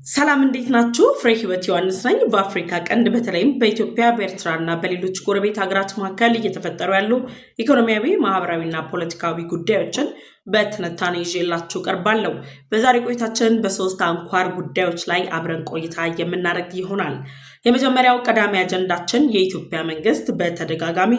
ሰላም እንዴት ናችሁ? ፍሬ ህይወት ዮሐንስ ነኝ። በአፍሪካ ቀንድ በተለይም በኢትዮጵያ በኤርትራና በሌሎች ጎረቤት ሀገራት መካከል እየተፈጠሩ ያሉ ኢኮኖሚያዊ፣ ማህበራዊና ፖለቲካዊ ጉዳዮችን በትንታኔ ይዤላችሁ ቀርባለሁ። በዛሬ ቆይታችን በሶስት አንኳር ጉዳዮች ላይ አብረን ቆይታ የምናደርግ ይሆናል። የመጀመሪያው ቀዳሚ አጀንዳችን የኢትዮጵያ መንግስት በተደጋጋሚ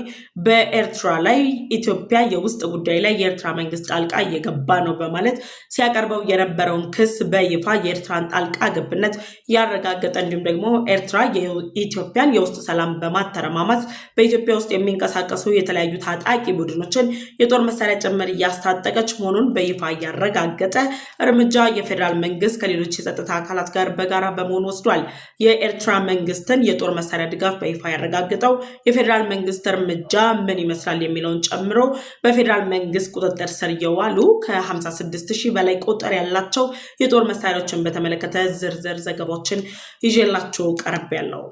በኤርትራ ላይ ኢትዮጵያ የውስጥ ጉዳይ ላይ የኤርትራ መንግስት ጣልቃ እየገባ ነው በማለት ሲያቀርበው የነበረውን ክስ በይፋ የኤርትራን ጣልቃ ገብነት ያረጋገጠ እንዲሁም ደግሞ ኤርትራ የኢትዮጵያን የውስጥ ሰላም በማተረማማት በኢትዮጵያ ውስጥ የሚንቀሳቀሱ የተለያዩ ታጣቂ ቡድኖችን የጦር መሳሪያ ጭምር እያስታጠቀች መሆኑን በይፋ ያረጋገጠ እርምጃ የፌዴራል መንግስት ከሌሎች የጸጥታ አካላት ጋር በጋራ በመሆን ወስዷል። የኤርትራ መንግስትን የጦር መሳሪያ ድጋፍ በይፋ ያረጋገጠው የፌዴራል መንግስት እርምጃ ምን ይመስላል የሚለውን ጨምሮ በፌዴራል መንግስት ቁጥጥር ስር የዋሉ ከ56,000 በላይ ቁጥር ያላቸው የጦር መሳሪያዎችን በተመለከተ ዝርዝር ዘገባዎችን ይዤላችሁ ቀርቤያለሁ።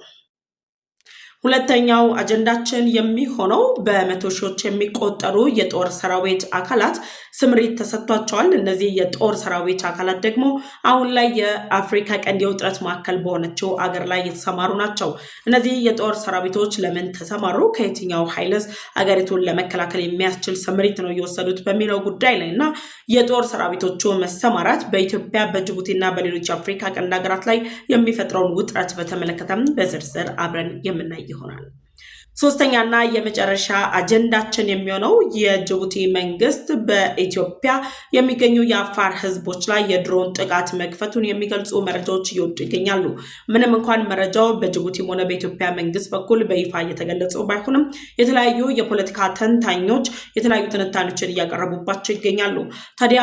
ሁለተኛው አጀንዳችን የሚሆነው በመቶ ሺዎች የሚቆጠሩ የጦር ሰራዊት አካላት ስምሪት ተሰጥቷቸዋል። እነዚህ የጦር ሰራዊት አካላት ደግሞ አሁን ላይ የአፍሪካ ቀንድ የውጥረት ማዕከል በሆነችው አገር ላይ የተሰማሩ ናቸው። እነዚህ የጦር ሰራዊቶች ለምን ተሰማሩ፣ ከየትኛው ኃይልስ አገሪቱን ለመከላከል የሚያስችል ስምሪት ነው የወሰዱት በሚለው ጉዳይ ላይ እና የጦር ሰራዊቶቹ መሰማራት በኢትዮጵያ በጅቡቲና በሌሎች የአፍሪካ ቀንድ ሀገራት ላይ የሚፈጥረውን ውጥረት በተመለከተም በዝርዝር አብረን የምናይ ይሆናል። ሶስተኛና የመጨረሻ አጀንዳችን የሚሆነው የጅቡቲ መንግስት በኢትዮጵያ የሚገኙ የአፋር ህዝቦች ላይ የድሮን ጥቃት መክፈቱን የሚገልጹ መረጃዎች እየወጡ ይገኛሉ። ምንም እንኳን መረጃው በጅቡቲም ሆነ በኢትዮጵያ መንግስት በኩል በይፋ እየተገለጹ ባይሆንም የተለያዩ የፖለቲካ ተንታኞች የተለያዩ ትንታኔዎችን እያቀረቡባቸው ይገኛሉ። ታዲያ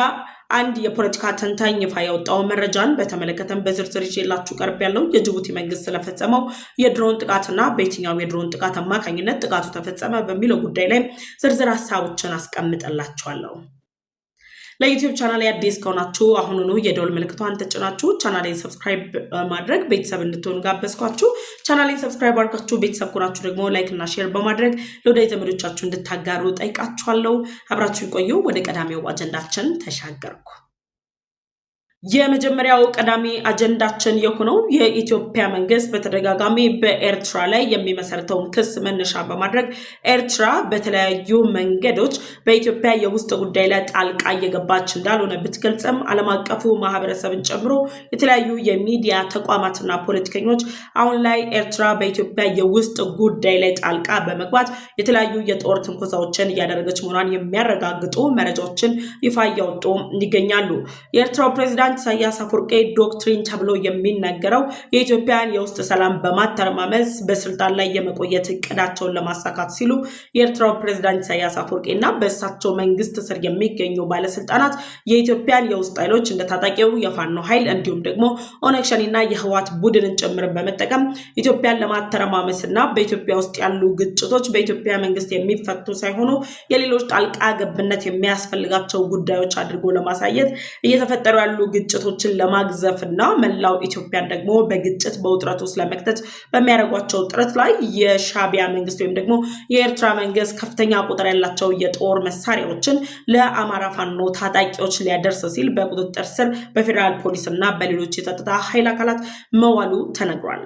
አንድ የፖለቲካ ተንታኝ ይፋ ያወጣው መረጃን በተመለከተም በዝርዝር ይዤላችሁ ቀርብ ያለው የጅቡቲ መንግስት ስለፈጸመው የድሮን ጥቃትና በየትኛው የድሮን ጥቃት አማካኝነት ጥቃቱ ተፈጸመ በሚለው ጉዳይ ላይ ዝርዝር ሀሳቦችን አስቀምጥላችኋለሁ። ለዩቲዩብ ቻናል አዲስ ከሆናችሁ አሁኑኑ የደወል ምልክቷን ተጭናችሁ ቻናሌን ሰብስክራይብ ማድረግ ቤተሰብ እንድትሆኑ ጋበዝኳችሁ። ቻናሌን ሰብስክራይብ አድርጋችሁ ቤተሰብ ከሆናችሁ ደግሞ ላይክ እና ሼር በማድረግ ለወዳጅ ዘመዶቻችሁ እንድታጋሩ ጠይቃችኋለሁ። አብራችሁ ቆዩ። ወደ ቀዳሚው አጀንዳችን ተሻገርኩ። የመጀመሪያው ቀዳሚ አጀንዳችን የሆነው የኢትዮጵያ መንግስት በተደጋጋሚ በኤርትራ ላይ የሚመሰርተውን ክስ መነሻ በማድረግ ኤርትራ በተለያዩ መንገዶች በኢትዮጵያ የውስጥ ጉዳይ ላይ ጣልቃ እየገባች እንዳልሆነ ብትገልጽም ዓለም አቀፉ ማህበረሰብን ጨምሮ የተለያዩ የሚዲያ ተቋማትና ፖለቲከኞች አሁን ላይ ኤርትራ በኢትዮጵያ የውስጥ ጉዳይ ላይ ጣልቃ በመግባት የተለያዩ የጦር ትንኮሳዎችን እያደረገች መሆኗን የሚያረጋግጡ መረጃዎችን ይፋ እያወጡ ይገኛሉ። የኤርትራው ፕሬዝዳንት ኢሳያስ አፈወርቂ ዶክትሪን ተብሎ የሚነገረው የኢትዮጵያን የውስጥ ሰላም በማተረማመስ በስልጣን ላይ የመቆየት እቅዳቸውን ለማሳካት ሲሉ የኤርትራው ፕሬዝዳንት ኢሳያስ አፈወርቂና በእሳቸው መንግስት ስር የሚገኙ ባለስልጣናት የኢትዮጵያን የውስጥ ኃይሎች እንደ ታጣቂው የፋኖ ኃይል እንዲሁም ደግሞ ኦነግ ሸኔና የህወሓት ቡድንን ጭምር በመጠቀም ኢትዮጵያን ለማተረማመስና በኢትዮጵያ ውስጥ ያሉ ግጭቶች በኢትዮጵያ መንግስት የሚፈቱ ሳይሆኑ የሌሎች ጣልቃ ገብነት የሚያስፈልጋቸው ጉዳዮች አድርጎ ለማሳየት እየተፈጠሩ ያሉ ግጭቶችን ለማግዘፍና መላው ኢትዮጵያን ደግሞ በግጭት በውጥረት ውስጥ ለመክተት በሚያደርጓቸው ጥረት ላይ የሻዕቢያ መንግስት ወይም ደግሞ የኤርትራ መንግስት ከፍተኛ ቁጥር ያላቸው የጦር መሳሪያዎችን ለአማራ ፋኖ ታጣቂዎች ሊያደርስ ሲል በቁጥጥር ስር በፌዴራል ፖሊስ እና በሌሎች የጸጥታ ኃይል አካላት መዋሉ ተነግሯል።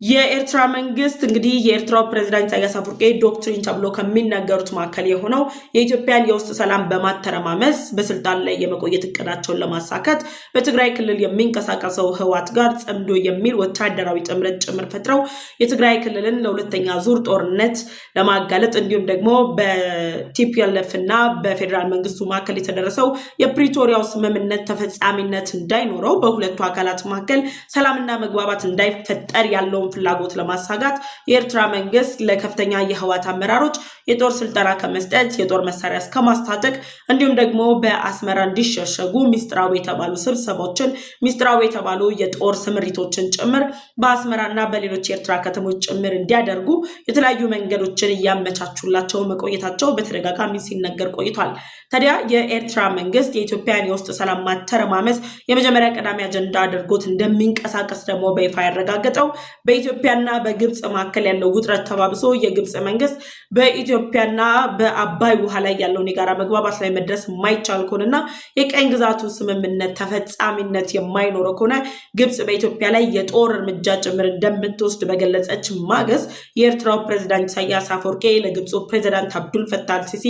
የኤርትራ መንግስት እንግዲህ የኤርትራው ፕሬዝዳንት ኢሳያስ አፈወርቂ ዶክትሪን ተብሎ ከሚነገሩት መካከል የሆነው የኢትዮጵያን የውስጥ ሰላም በማተረማመስ በስልጣን ላይ የመቆየት እቅዳቸውን ለማሳካት በትግራይ ክልል የሚንቀሳቀሰው ህወሓት ጋር ጸምዶ የሚል ወታደራዊ ጥምረት ጭምር ፈጥረው የትግራይ ክልልን ለሁለተኛ ዙር ጦርነት ለማጋለጥ እንዲሁም ደግሞ በቲፒኤልኤፍ እና በፌዴራል መንግስቱ መካከል የተደረሰው የፕሪቶሪያው ስምምነት ተፈጻሚነት እንዳይኖረው በሁለቱ አካላት መካከል ሰላምና መግባባት እንዳይፈጠር ያለው ፍላጎት ለማሳጋት የኤርትራ መንግስት ለከፍተኛ የህወሓት አመራሮች የጦር ስልጠና ከመስጠት የጦር መሳሪያ እስከማስታጠቅ እንዲሁም ደግሞ በአስመራ እንዲሸሸጉ ሚስጥራዊ የተባሉ ስብሰባዎችን ሚስጥራዊ የተባሉ የጦር ስምሪቶችን ጭምር በአስመራና በሌሎች የኤርትራ ከተሞች ጭምር እንዲያደርጉ የተለያዩ መንገዶችን እያመቻቹላቸው መቆየታቸው በተደጋጋሚ ሲነገር ቆይቷል። ታዲያ የኤርትራ መንግስት የኢትዮጵያን የውስጥ ሰላም ማተረማመስ የመጀመሪያ ቀዳሚ አጀንዳ አድርጎት እንደሚንቀሳቀስ ደግሞ በይፋ ያረጋገጠው በኢትዮጵያና በግብጽ መካከል ያለው ውጥረት ተባብሶ የግብጽ መንግስት በኢትዮጵያና በአባይ ውሃ ላይ ያለውን የጋራ መግባባት ላይ መድረስ የማይቻል ከሆነና የቀኝ ግዛቱ ስምምነት ተፈጻሚነት የማይኖረው ከሆነ ግብጽ በኢትዮጵያ ላይ የጦር እርምጃ ጭምር እንደምትወስድ በገለጸች ማግስት የኤርትራው ፕሬዝዳንት ኢሳያስ አፈወርቂ ለግብፁ ፕሬዝዳንት አብዱል ፈታህ አልሲሲ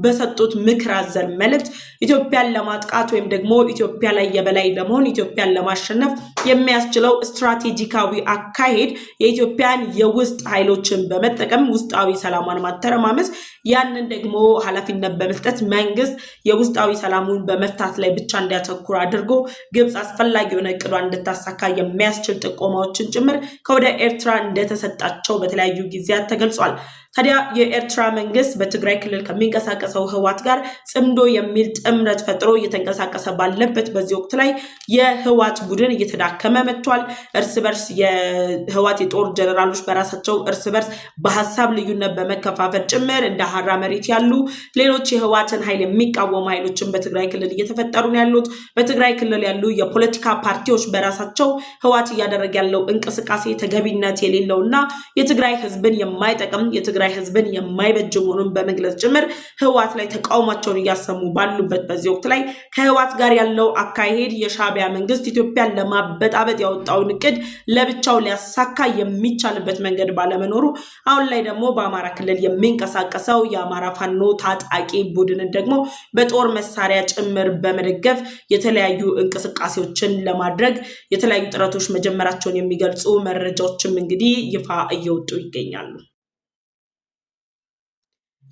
በሰጡት ምክር አዘል መልእክት ኢትዮጵያን ለማጥቃት ወይም ደግሞ ኢትዮጵያ ላይ የበላይ ለመሆን ኢትዮጵያን ለማሸነፍ የሚያስችለው ስትራቴጂካዊ አካሄድ የኢትዮጵያን የውስጥ ኃይሎችን በመጠቀም ውስጣዊ ሰላሟን ማተረማመስ ያንን ደግሞ ኃላፊነት በመስጠት መንግስት የውስጣዊ ሰላሙን በመፍታት ላይ ብቻ እንዲያተኩር አድርጎ ግብጽ አስፈላጊ የሆነ እቅዷን እንድታሳካ የሚያስችል ጥቆማዎችን ጭምር ከወደ ኤርትራ እንደተሰጣቸው በተለያዩ ጊዜያት ተገልጿል። ታዲያ የኤርትራ መንግስት በትግራይ ክልል ከሚንቀሳቀሰው ህዋት ጋር ጽምዶ የሚል ጥምረት ፈጥሮ እየተንቀሳቀሰ ባለበት በዚህ ወቅት ላይ የህዋት ቡድን እየተዳከመ መጥቷል። እርስ በርስ የህዋት የጦር ጀነራሎች በራሳቸው እርስ በርስ በሐሳብ ልዩነት በመከፋፈል ጭምር እንደ ሀራ መሬት ያሉ ሌሎች የህዋትን ኃይል የሚቃወሙ ኃይሎችን በትግራይ ክልል እየተፈጠሩ ነው ያሉት። በትግራይ ክልል ያሉ የፖለቲካ ፓርቲዎች በራሳቸው ህዋት እያደረገ ያለው እንቅስቃሴ ተገቢነት የሌለውና የትግራይ ህዝብን የማይጠቅም የትግራይ ህዝብን የማይበጅ መሆኑን በመግለጽ ጭምር ህዋት ላይ ተቃውሟቸውን እያሰሙ ባሉበት በዚህ ወቅት ላይ ከህዋት ጋር ያለው አካሄድ የሻዕቢያ መንግስት ኢትዮጵያን ለማበጣበጥ ያወጣውን እቅድ ለብቻው ሊያሳካ የሚቻልበት መንገድ ባለመኖሩ አሁን ላይ ደግሞ በአማራ ክልል የሚንቀሳቀሰው የአማራ ፋኖ ታጣቂ ቡድንን ደግሞ በጦር መሳሪያ ጭምር በመደገፍ የተለያዩ እንቅስቃሴዎችን ለማድረግ የተለያዩ ጥረቶች መጀመራቸውን የሚገልጹ መረጃዎችም እንግዲህ ይፋ እየወጡ ይገኛሉ።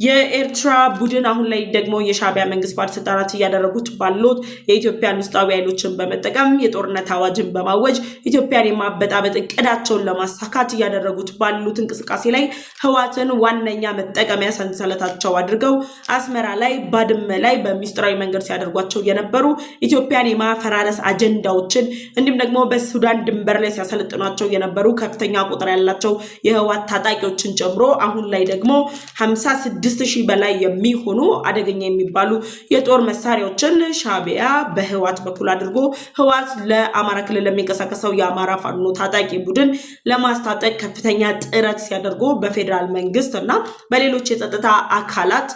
የኤርትራ ቡድን አሁን ላይ ደግሞ የሻዕቢያ መንግስት ባለስልጣናት እያደረጉት ባሉት የኢትዮጵያን ውስጣዊ ኃይሎችን በመጠቀም የጦርነት አዋጅን በማወጅ ኢትዮጵያን የማበጣበጥ እቅዳቸውን ለማሳካት እያደረጉት ባሉት እንቅስቃሴ ላይ ህዋትን ዋነኛ መጠቀሚያ ሰንሰለታቸው አድርገው አስመራ ላይ ባድመ ላይ በሚስጥራዊ መንገድ ሲያደርጓቸው የነበሩ ኢትዮጵያን የማፈራረስ አጀንዳዎችን እንዲሁም ደግሞ በሱዳን ድንበር ላይ ሲያሰለጥኗቸው የነበሩ ከፍተኛ ቁጥር ያላቸው የህዋት ታጣቂዎችን ጨምሮ አሁን ላይ ደግሞ 56 ሺህ በላይ የሚሆኑ አደገኛ የሚባሉ የጦር መሳሪያዎችን ሻዕቢያ በህዋት በኩል አድርጎ ህዋት ለአማራ ክልል ለሚንቀሳቀሰው የአማራ ፋኖ ታጣቂ ቡድን ለማስታጠቅ ከፍተኛ ጥረት ሲያደርጉ በፌደራል መንግስት እና በሌሎች የጸጥታ አካላት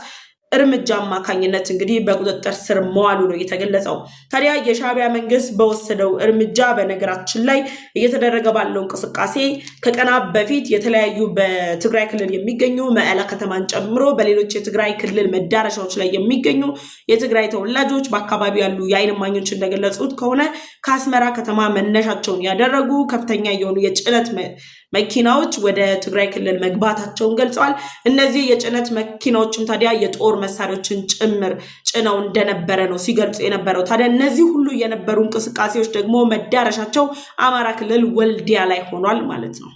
እርምጃ አማካኝነት እንግዲህ በቁጥጥር ስር መዋሉ ነው የተገለጸው። ታዲያ የሻዕቢያ መንግስት በወሰደው እርምጃ በነገራችን ላይ እየተደረገ ባለው እንቅስቃሴ ከቀናት በፊት የተለያዩ በትግራይ ክልል የሚገኙ መቀለ ከተማን ጨምሮ በሌሎች የትግራይ ክልል መዳረሻዎች ላይ የሚገኙ የትግራይ ተወላጆች በአካባቢው ያሉ የዓይን እማኞች እንደገለጹት ከሆነ ከአስመራ ከተማ መነሻቸውን ያደረጉ ከፍተኛ የሆኑ የጭነት መኪናዎች ወደ ትግራይ ክልል መግባታቸውን ገልጸዋል። እነዚህ የጭነት መኪናዎችም ታዲያ የጦር መሳሪያዎችን ጭምር ጭነው እንደነበረ ነው ሲገልጹ የነበረው። ታዲያ እነዚህ ሁሉ የነበሩ እንቅስቃሴዎች ደግሞ መዳረሻቸው አማራ ክልል ወልዲያ ላይ ሆኗል ማለት ነው።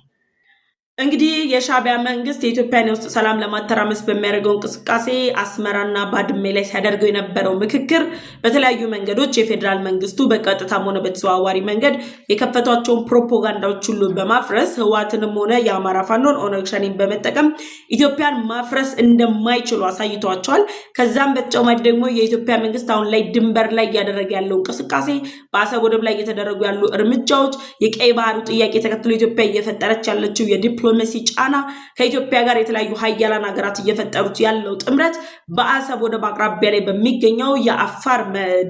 እንግዲህ የሻዕቢያ መንግስት የኢትዮጵያን የውስጥ ሰላም ለማተራመስ በሚያደርገው እንቅስቃሴ አስመራና ባድሜ ላይ ሲያደርገው የነበረው ምክክር በተለያዩ መንገዶች የፌደራል መንግስቱ በቀጥታም ሆነ በተዘዋዋሪ መንገድ የከፈቷቸውን ፕሮፓጋንዳዎች ሁሉ በማፍረስ ህዋትንም ሆነ የአማራ ፋኖን ኦነግ ሸኔን በመጠቀም ኢትዮጵያን ማፍረስ እንደማይችሉ አሳይቷቸዋል። ከዛም በተጨማሪ ደግሞ የኢትዮጵያ መንግስት አሁን ላይ ድንበር ላይ እያደረገ ያለው እንቅስቃሴ በአሰብ ወደብ ላይ እየተደረጉ ያሉ እርምጃዎች የቀይ ባህሩ ጥያቄ ተከትሎ ኢትዮጵያ እየፈጠረች ያለችው የዲፕሎማሲ ጫና ከኢትዮጵያ ጋር የተለያዩ ሀያላን ሀገራት እየፈጠሩት ያለው ጥምረት በአሰብ ወደብ አቅራቢያ ላይ በሚገኘው የአፋር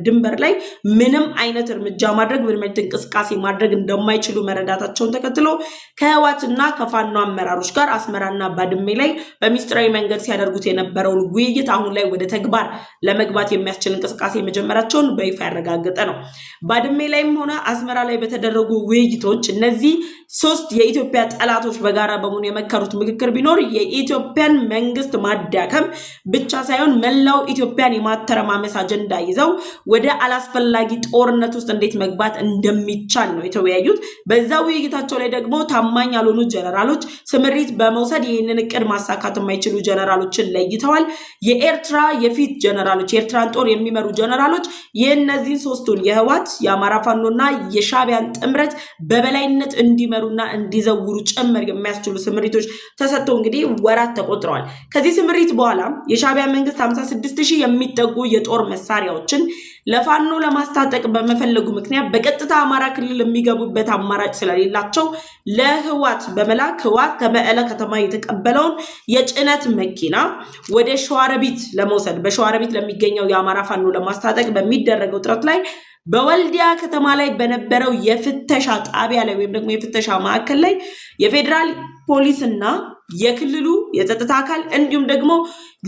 ድንበር ላይ ምንም አይነት እርምጃ ማድረግ ምንም አይነት እንቅስቃሴ ማድረግ እንደማይችሉ መረዳታቸውን ተከትሎ ከህዋትና ከፋኖ አመራሮች ጋር አስመራና ባድሜ ላይ በሚስጥራዊ መንገድ ሲያደርጉት የነበረውን ውይይት አሁን ላይ ወደ ተግባር ለመግባት የሚያስችል እንቅስቃሴ መጀመራቸውን በይፋ ያረጋገጠ ነው። ባድሜ ላይም ሆነ አስመራ ላይ በተደረጉ ውይይቶች እነዚህ ሶስት የኢትዮጵያ ጠላቶች በጋራ በመሆን የመከሩት ምክክር ቢኖር የኢትዮጵያን መንግስት ማዳከም ብቻ ሳይሆን መላው ኢትዮጵያን የማተረማመስ አጀንዳ ይዘው ወደ አላስፈላጊ ጦርነት ውስጥ እንዴት መግባት እንደሚቻል ነው የተወያዩት። በዛ ውይይታቸው ላይ ደግሞ ታማኝ ያልሆኑ ጀነራሎች ስምሪት በመውሰድ ይህንን እቅድ ማሳካት የማይችሉ ጀነራሎችን ለይተዋል። የኤርትራ የፊት ጀነራሎች የኤርትራን ጦር የሚመሩ ጀነራሎች የእነዚህን ሶስቱን የህዋት የአማራ ፋኖና የሻዕቢያን ጥምረት በበላይነት እንዲመሩና እንዲዘውሩ ጭምር የሚያስችል የሚያስችሉ ስምሪቶች ተሰጥቶ እንግዲህ ወራት ተቆጥረዋል። ከዚህ ስምሪት በኋላ የሻዕቢያ መንግስት 56000 የሚጠጉ የጦር መሳሪያዎችን ለፋኖ ለማስታጠቅ በመፈለጉ ምክንያት በቀጥታ አማራ ክልል የሚገቡበት አማራጭ ስለሌላቸው ለህዋት በመላክ ህዋት ከመቀለ ከተማ የተቀበለውን የጭነት መኪና ወደ ሸዋሮቢት ለመውሰድ በሸዋሮቢት ለሚገኘው የአማራ ፋኖ ለማስታጠቅ በሚደረገው ጥረት ላይ በወልዲያ ከተማ ላይ በነበረው የፍተሻ ጣቢያ ላይ ወይም ደግሞ የፍተሻ ማዕከል ላይ የፌዴራል ፖሊስና የክልሉ የጸጥታ አካል እንዲሁም ደግሞ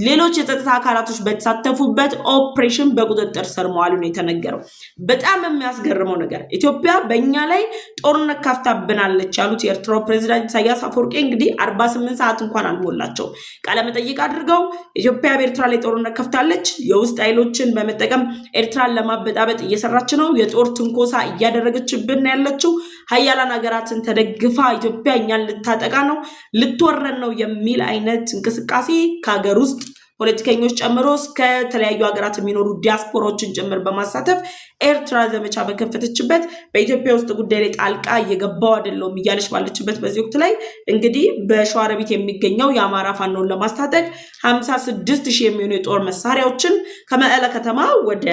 ሌሎች የጸጥታ አካላቶች በተሳተፉበት ኦፕሬሽን በቁጥጥር ስር መዋሉ ነው የተነገረው። በጣም የሚያስገርመው ነገር ኢትዮጵያ በእኛ ላይ ጦርነት ከፍታብናለች ያሉት የኤርትራው ፕሬዝዳንት ኢሳያስ አፈወርቂ እንግዲህ 48 ሰዓት እንኳን አልሞላቸው ቃለ መጠይቅ አድርገው ኢትዮጵያ በኤርትራ ላይ ጦርነት ከፍታለች፣ የውስጥ ኃይሎችን በመጠቀም ኤርትራን ለማበጣበጥ እየሰራች ነው፣ የጦር ትንኮሳ እያደረገችብን ያለችው ሀያላን ሀገራትን ተደግፋ ኢትዮጵያ እኛን ልታጠቃ ነው፣ ልትወረን ነው የሚል አይነት እንቅስቃሴ ከሀገር ውስጥ ፖለቲከኞች ጨምሮ እስከ ተለያዩ ሀገራት የሚኖሩ ዲያስፖራዎችን ጭምር በማሳተፍ ኤርትራ ዘመቻ በከፈተችበት በኢትዮጵያ ውስጥ ጉዳይ ላይ ጣልቃ እየገባው አይደለም እያለች ባለችበት በዚህ ወቅት ላይ እንግዲህ በሸዋሮቢት የሚገኘው የአማራ ፋኖን ለማስታጠቅ 56000 የሚሆኑ የጦር መሳሪያዎችን ከመቀለ ከተማ ወደ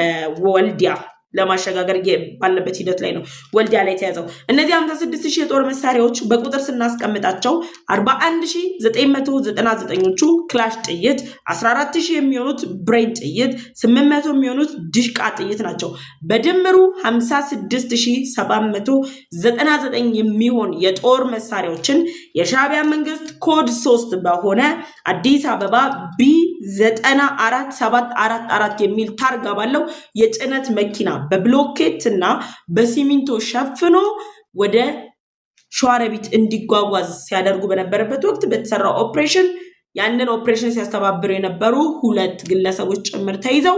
ወልዲያ ለማሸጋገር ባለበት ሂደት ላይ ነው ወልዲያ ላይ ተያዘው። እነዚህ 56000 የጦር መሳሪያዎች በቁጥር ስናስቀምጣቸው 41999ዎቹ ክላሽ ጥይት፣ 14000 የሚሆኑት ብሬን ጥይት፣ 800 የሚሆኑት ዲሽቃ ጥይት ናቸው። በድምሩ 56799 የሚሆን የጦር መሳሪያዎችን የሻዕቢያ መንግስት ኮድ 3 በሆነ አዲስ አበባ B94744 የሚል ታርጋ ባለው የጭነት መኪና በብሎኬት እና በሲሚንቶ ሸፍኖ ወደ ሸዋሮቢት እንዲጓጓዝ ሲያደርጉ በነበረበት ወቅት በተሰራው ኦፕሬሽን ያንን ኦፕሬሽን ሲያስተባብሩ የነበሩ 2 ግለሰቦች ጭምር ተይዘው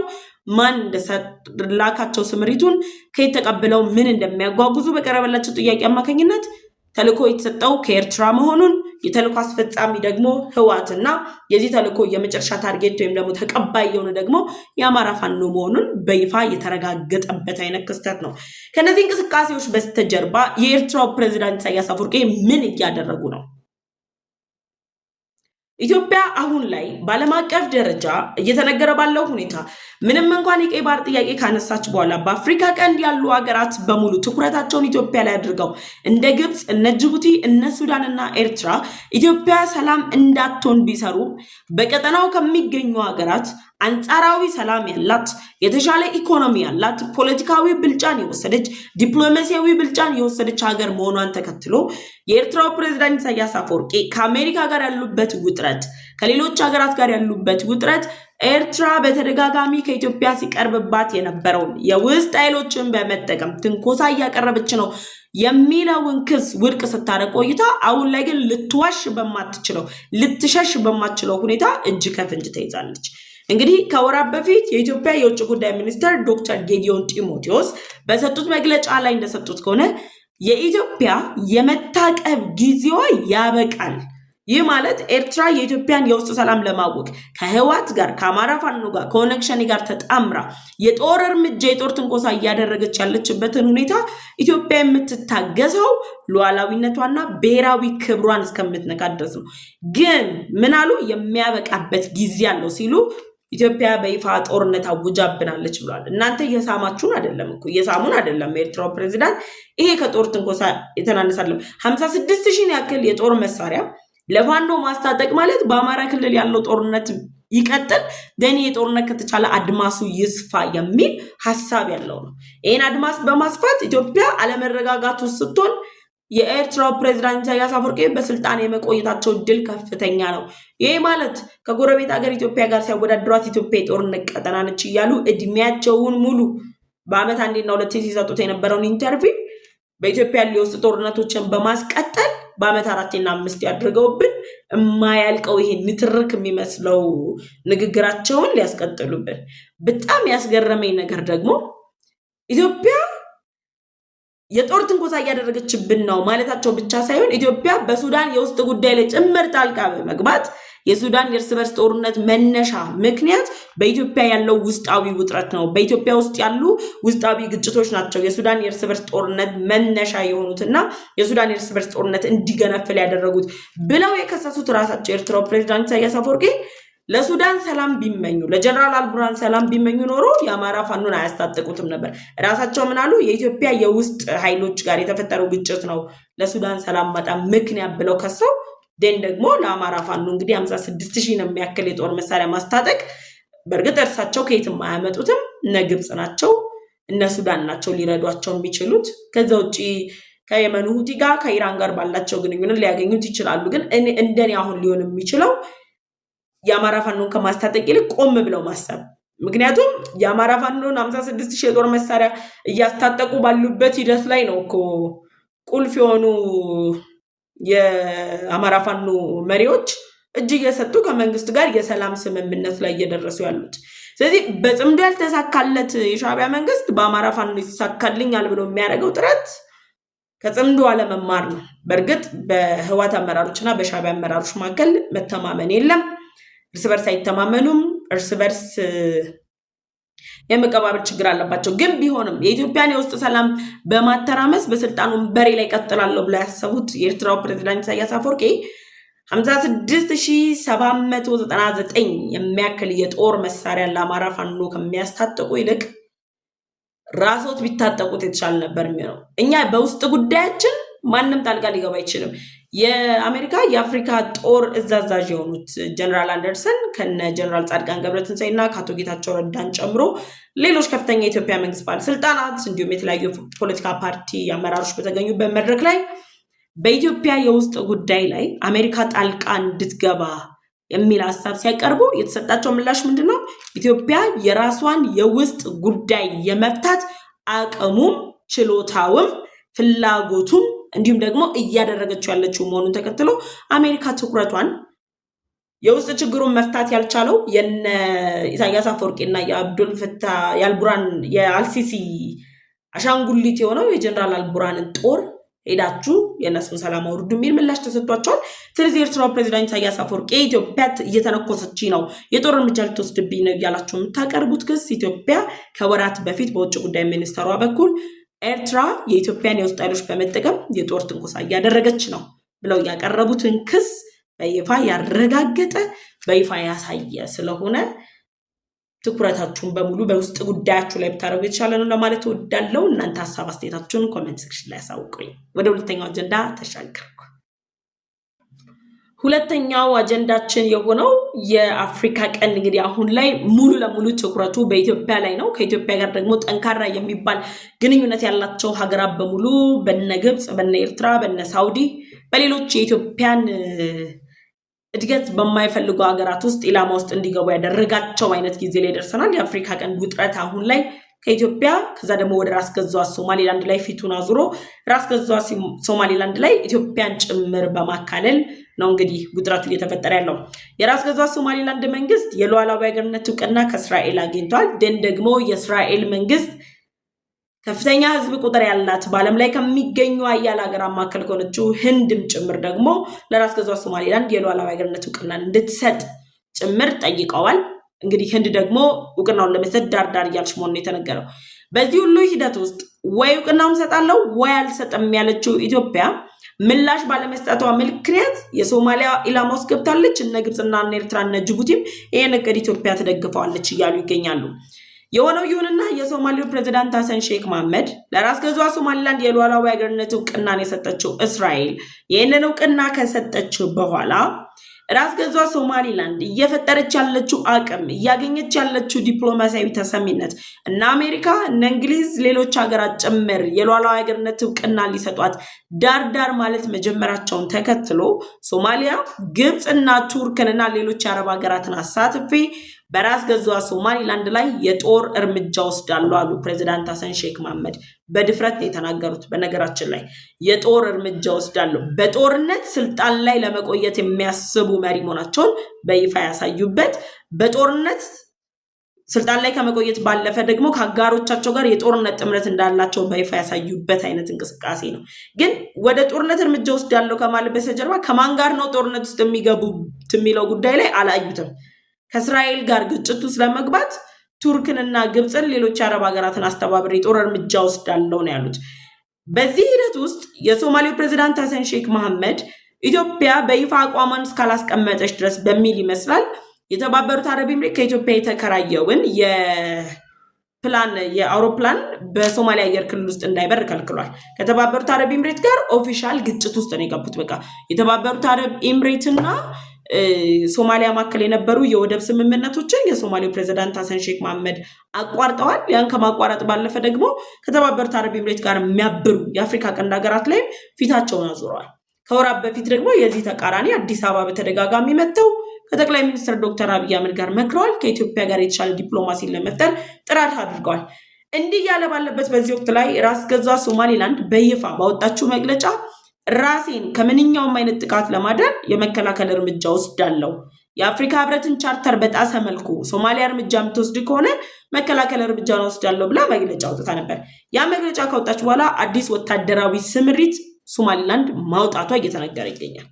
ማን እንደላካቸው ስምሪቱን ከየት ተቀብለው ምን እንደሚያጓጉዙ በቀረበላቸው ጥያቄ አማካኝነት ተልኮ የተሰጠው ከኤርትራ መሆኑን የተልኮ አስፈጻሚ ደግሞ ህዋትና የዚህ ተልኮ የመጨረሻ ታርጌት ወይም ደግሞ ተቀባይ የሆነ ደግሞ የአማራ ፋኖ መሆኑን በይፋ የተረጋገጠበት አይነት ክስተት ነው። ከነዚህ እንቅስቃሴዎች በስተጀርባ የኤርትራው ፕሬዝዳንት ኢሳያስ አፈወርቂ ምን እያደረጉ ነው? ኢትዮጵያ አሁን ላይ በዓለም አቀፍ ደረጃ እየተነገረ ባለው ሁኔታ ምንም እንኳን የቀይ ባህር ጥያቄ ካነሳች በኋላ በአፍሪካ ቀንድ ያሉ ሀገራት በሙሉ ትኩረታቸውን ኢትዮጵያ ላይ አድርገው እንደ ግብፅ፣ እነ ጅቡቲ፣ እነ ሱዳንና ኤርትራ ኢትዮጵያ ሰላም እንዳትሆን ቢሰሩ በቀጠናው ከሚገኙ ሀገራት አንጻራዊ ሰላም ያላት፣ የተሻለ ኢኮኖሚ ያላት፣ ፖለቲካዊ ብልጫን የወሰደች፣ ዲፕሎማሲያዊ ብልጫን የወሰደች ሀገር መሆኗን ተከትሎ የኤርትራው ፕሬዝዳንት ኢሳያስ አፈወርቂ ከአሜሪካ ጋር ያሉበት ውጥረት፣ ከሌሎች ሀገራት ጋር ያሉበት ውጥረት ኤርትራ በተደጋጋሚ ከኢትዮጵያ ሲቀርብባት የነበረውን የውስጥ ኃይሎችን በመጠቀም ትንኮሳ እያቀረበች ነው የሚለውን ክስ ውድቅ ስታደርግ ቆይታ አሁን ላይ ግን ልትዋሽ በማትችለው ልትሸሽ በማትችለው ሁኔታ እጅ ከፍንጅ ተይዛለች። እንግዲህ ከወራት በፊት የኢትዮጵያ የውጭ ጉዳይ ሚኒስትር ዶክተር ጌዲዮን ጢሞቴዎስ በሰጡት መግለጫ ላይ እንደሰጡት ከሆነ የኢትዮጵያ የመታቀብ ጊዜዋ ያበቃል። ይህ ማለት ኤርትራ የኢትዮጵያን የውስጥ ሰላም ለማወቅ ከህዋት ጋር ከአማራ ፋኖ ጋር ከኦነግ ሸኔ ጋር ተጣምራ የጦር እርምጃ የጦር ትንኮሳ እያደረገች ያለችበትን ሁኔታ ኢትዮጵያ የምትታገሰው ሉዓላዊነቷና ብሔራዊ ክብሯን እስከምትነካ ድረስ ነው። ግን ምን አሉ? የሚያበቃበት ጊዜ አለው ሲሉ ኢትዮጵያ በይፋ ጦርነት አውጃብናለች ብሏል። እናንተ እየሳማችሁን አይደለም እኮ እየሳሙን አይደለም። ኤርትራው ፕሬዝዳንት ይሄ ከጦር ትንኮሳ የተናነሳለም 56000 ያክል የጦር መሳሪያ ለፋኖ ማስታጠቅ ማለት በአማራ ክልል ያለው ጦርነት ይቀጥል ደኔ የጦርነት ከተቻለ አድማሱ ይስፋ የሚል ሐሳብ ያለው ነው። ይሄን አድማስ በማስፋት ኢትዮጵያ አለመረጋጋት ውስጥ ስትሆን የኤርትራው ፕሬዝዳንት ኢሳያስ አፈወርቂ በስልጣን የመቆየታቸው ድል ከፍተኛ ነው። ይሄ ማለት ከጎረቤት ሀገር ኢትዮጵያ ጋር ሲያወዳድሯት ኢትዮጵያ የጦርነት ቀጠና ነች እያሉ እድሜያቸውን ሙሉ በአመት አንዴና ሁለቴ ሲሰጡት የነበረውን ኢንተርቪው በኢትዮጵያ የውስጥ ጦርነቶችን በማስቀጠል በአመት 4 እና 5 ያድርገውብን የማያልቀው ይሄ ንትርክ የሚመስለው ንግግራቸውን ሊያስቀጥሉብን። በጣም ያስገረመኝ ነገር ደግሞ ኢትዮጵያ የጦር ትንኮሳ እያደረገችብን ነው ማለታቸው ብቻ ሳይሆን ኢትዮጵያ በሱዳን የውስጥ ጉዳይ ላይ ጭምር ጣልቃ በመግባት የሱዳን የእርስ በርስ ጦርነት መነሻ ምክንያት በኢትዮጵያ ያለው ውስጣዊ ውጥረት ነው። በኢትዮጵያ ውስጥ ያሉ ውስጣዊ ግጭቶች ናቸው የሱዳን የእርስ በርስ ጦርነት መነሻ የሆኑትና የሱዳን የእርስ በርስ ጦርነት እንዲገነፍል ያደረጉት ብለው የከሰሱት ራሳቸው የኤርትራው ፕሬዝዳንት ኢሳያስ አፈወርቂ ለሱዳን ሰላም ቢመኙ ለጀነራል አልቡርሃን ሰላም ቢመኙ ኖሮ የአማራ ፋኖን አያስታጥቁትም ነበር። ራሳቸው ምን አሉ? የኢትዮጵያ የውስጥ ኃይሎች ጋር የተፈጠረው ግጭት ነው ለሱዳን ሰላም ማጣት ምክንያት ብለው ከሰው ደግሞ ለአማራ ፋኖ እንግዲህ 56,000 ነው የሚያክል የጦር መሳሪያ ማስታጠቅ። በእርግጥ እርሳቸው ከየትም አያመጡትም። እነ ግብጽ ናቸው እነ ሱዳን ናቸው ሊረዷቸው የሚችሉት። ከዛ ውጪ ከየመን ሁቲ ጋር ከኢራን ጋር ባላቸው ግንኙነት ሊያገኙት ይችላሉ። ግን እንደኔ አሁን ሊሆን የሚችለው የአማራ ፋኖን ከማስታጠቅ ይልቅ ቆም ብለው ማሰብ። ምክንያቱም የአማራ ፋኖን 56,000 የጦር መሳሪያ እያስታጠቁ ባሉበት ሂደት ላይ ነው እኮ ቁልፍ የሆኑ የአማራ ፋኖ መሪዎች እጅ እየሰጡ ከመንግስት ጋር የሰላም ስምምነት ላይ እየደረሱ ያሉት። ስለዚህ በጽምዶ ያልተሳካለት የሻዕቢያ መንግስት በአማራ ፋኖ ይሳካልኛል ብሎ የሚያደርገው ጥረት ከጽምዶ አለመማር ነው። በእርግጥ በህወሓት አመራሮችና በሻዕቢያ አመራሮች መካከል መተማመን የለም። እርስ በርስ አይተማመኑም። እርስ በርስ የመቀባበል ችግር አለባቸው። ግን ቢሆንም የኢትዮጵያን የውስጥ ሰላም በማተራመስ በስልጣኑ ወንበሬ ላይ ቀጥላለሁ ብለው ያሰቡት የኤርትራው ፕሬዝዳንት ኢሳያስ አፈወርቂ 56,799 የሚያክል የጦር መሳሪያ ለአማራ ፋኖ ከሚያስታጥቁ ይልቅ ራስዎት ቢታጠቁት የተሻለ ነበር የሚሆነው። እኛ በውስጥ ጉዳያችን ማንም ጣልቃ ሊገባ አይችልም። የአሜሪካ የአፍሪካ ጦር እዝ አዛዥ የሆኑት ጀነራል አንደርሰን ከነ ጀነራል ጻድቃን ገብረትንሳኤና ከአቶ ጌታቸው ረዳን ጨምሮ ሌሎች ከፍተኛ የኢትዮጵያ መንግስት ባለስልጣናት እንዲሁም የተለያዩ ፖለቲካ ፓርቲ አመራሮች በተገኙበት መድረክ ላይ በኢትዮጵያ የውስጥ ጉዳይ ላይ አሜሪካ ጣልቃ እንድትገባ የሚል ሀሳብ ሲያቀርቡ የተሰጣቸው ምላሽ ምንድነው? ኢትዮጵያ የራሷን የውስጥ ጉዳይ የመፍታት አቅሙም ችሎታውም ፍላጎቱም እንዲሁም ደግሞ እያደረገችው ያለችው መሆኑን ተከትሎ አሜሪካ ትኩረቷን የውስጥ ችግሩን መፍታት ያልቻለው የነ ኢሳያስ አፈወርቂና የአብዱል ፈታህ የአልቡርሃን የአልሲሲ አሻንጉሊት የሆነው የጀነራል አልቡርሃንን ጦር ሄዳችሁ የነሱን ሰላም አውርዱ የሚል ምላሽ ተሰጥቷቸዋል። ስለዚህ ኤርትራው ፕሬዝዳንት ኢሳያስ አፈወርቂ ኢትዮጵያ እየተነኮሰች ነው፣ የጦር እርምጃ ልትወስድብኝ ነው እያላችሁ የምታቀርቡት ክስ ኢትዮጵያ ከወራት በፊት በውጭ ጉዳይ ሚኒስትሯ በኩል ኤርትራ የኢትዮጵያን የውስጥ ኃይሎች በመጠቀም የጦር ትንኮሳ እያደረገች ነው ብለው ያቀረቡትን ክስ በይፋ ያረጋገጠ በይፋ ያሳየ ስለሆነ ትኩረታችሁን በሙሉ በውስጥ ጉዳያችሁ ላይ ብታረጉ የተሻለ ነው ለማለት እወዳለሁ። እናንተ ሀሳብ አስተያየታችሁን ኮሜንት ሴክሽን ላይ አሳውቁኝ። ወደ ሁለተኛው አጀንዳ ተሻገርኩ። ሁለተኛው አጀንዳችን የሆነው የአፍሪካ ቀንድ እንግዲህ አሁን ላይ ሙሉ ለሙሉ ትኩረቱ በኢትዮጵያ ላይ ነው። ከኢትዮጵያ ጋር ደግሞ ጠንካራ የሚባል ግንኙነት ያላቸው ሀገራት በሙሉ በነ ግብጽ፣ በነ ኤርትራ፣ በነ ሳውዲ፣ በሌሎች የኢትዮጵያን እድገት በማይፈልጉ ሀገራት ውስጥ ኢላማ ውስጥ እንዲገቡ ያደረጋቸው አይነት ጊዜ ላይ ደርሰናል። የአፍሪካ ቀንድ ውጥረት አሁን ላይ ከኢትዮጵያ ከዛ ደግሞ ወደ ራስ ገዟ ሶማሊላንድ ላይ ፊቱን አዙሮ ራስ ገዟ ሶማሊላንድ ላይ ኢትዮጵያን ጭምር በማካለል ነው እንግዲህ ውጥረቱ እየተፈጠረ ያለው። የራስ ገዟ ሶማሊላንድ መንግስት የሉዓላዊ ሀገርነት እውቅና ከእስራኤል አግኝቷል። ደግሞ የእስራኤል መንግስት ከፍተኛ ህዝብ ቁጥር ያላት በዓለም ላይ ከሚገኙ አያል ሀገራት መካከል ከሆነችው ህንድም ጭምር ደግሞ ለራስ ገዟ ሶማሊላንድ የሉዓላዊ ሀገርነት እውቅና እንድትሰጥ ጭምር ጠይቀዋል። እንግዲህ ህንድ ደግሞ እውቅናውን ለመስጠት ዳርዳር እያለች መሆኑን የተነገረው። በዚህ ሁሉ ሂደት ውስጥ ወይ እውቅናውን ሰጣለሁ ወይ አልሰጥም ያለችው ኢትዮጵያ ምላሽ ባለመስጠቷ ምክንያት የሶማሊያ ኢላማ ውስጥ ገብታለች። እነ ግብጽና እነ ኤርትራ እነ ጅቡቲም ይሄን እቅድ ኢትዮጵያ ተደግፈዋለች እያሉ ይገኛሉ። የሆነው ይሁንና የሶማሊያው ፕሬዝዳንት ሐሰን ሼክ መሐመድ ለራስ ገዟ ሶማሊላንድ የሉዓላዊ ሀገርነት እውቅናን የሰጠችው እስራኤል ይህንን እውቅና ከሰጠችው በኋላ ራስ ገዟ ሶማሊላንድ እየፈጠረች ያለችው አቅም እያገኘች ያለችው ዲፕሎማሲያዊ ተሰሚነት እና አሜሪካ እና እንግሊዝ ሌሎች ሀገራት ጭምር የሉዓላዊ ሀገርነት እውቅና ሊሰጧት ዳርዳር ማለት መጀመራቸውን ተከትሎ ሶማሊያ ግብጽና ቱርክንና ሌሎች የአረብ ሀገራትን አሳትፌ በራስ ገዟ ሶማሊላንድ ላይ የጦር እርምጃ ወስዳሉ አሉ ፕሬዝዳንት ሐሰን ሼክ መሐመድ። በድፍረት የተናገሩት በነገራችን ላይ የጦር እርምጃ ወስዳሉ በጦርነት ስልጣን ላይ ለመቆየት የሚያስቡ መሪ መሆናቸውን በይፋ ያሳዩበት በጦርነት ስልጣን ላይ ከመቆየት ባለፈ ደግሞ ከአጋሮቻቸው ጋር የጦርነት ጥምረት እንዳላቸው በይፋ ያሳዩበት አይነት እንቅስቃሴ ነው። ግን ወደ ጦርነት እርምጃ ውስጥ ያለው ከማለት በስተጀርባ ከማን ጋር ነው ጦርነት ውስጥ የሚገቡት የሚለው ጉዳይ ላይ አላዩትም። ከእስራኤል ጋር ግጭት ውስጥ ለመግባት ቱርክንና ግብፅን ሌሎች የአረብ ሀገራትን አስተባብሬ ጦር እርምጃ ወስዳለሁ ነው ያሉት። በዚህ ሂደት ውስጥ የሶማሌው ፕሬዚዳንት ሀሰን ሼክ መሐመድ ኢትዮጵያ በይፋ አቋሟን እስካላስቀመጠች ድረስ በሚል ይመስላል የተባበሩት አረብ ኤምሬት ከኢትዮጵያ የተከራየውን የአውሮፕላን በሶማሊያ አየር ክልል ውስጥ እንዳይበር ከልክሏል። ከተባበሩት አረብ ኤምሬት ጋር ኦፊሻል ግጭት ውስጥ ነው የገቡት። በቃ የተባበሩት አረብ ኤምሬትና ሶማሊያ መካከል የነበሩ የወደብ ስምምነቶችን የሶማሌው ፕሬዚዳንት ሀሰን ሼክ መሐመድ አቋርጠዋል። ያን ከማቋረጥ ባለፈ ደግሞ ከተባበሩት አረብ ኤምሬት ጋር የሚያብሩ የአፍሪካ ቀንድ ሀገራት ላይም ፊታቸውን አዙረዋል። ከወራት በፊት ደግሞ የዚህ ተቃራኒ አዲስ አበባ በተደጋጋሚ መጥተው ከጠቅላይ ሚኒስትር ዶክተር አብይ አህመድ ጋር መክረዋል። ከኢትዮጵያ ጋር የተሻለ ዲፕሎማሲን ለመፍጠር ጥረት አድርገዋል። እንዲህ ያለ ባለበት በዚህ ወቅት ላይ ራስ ገዟ ሶማሊላንድ በይፋ ባወጣችው መግለጫ ራሴን ከምንኛውም አይነት ጥቃት ለማዳን የመከላከል እርምጃ ወስዳለሁ፣ የአፍሪካ ህብረትን ቻርተር በጣሰ መልኩ ሶማሊያ እርምጃ የምትወስድ ከሆነ መከላከል እርምጃን ወስዳለሁ ብላ መግለጫ አውጥታ ነበር። ያ መግለጫ ካወጣች በኋላ አዲስ ወታደራዊ ስምሪት ሶማሊላንድ ማውጣቷ እየተነገረ ይገኛል።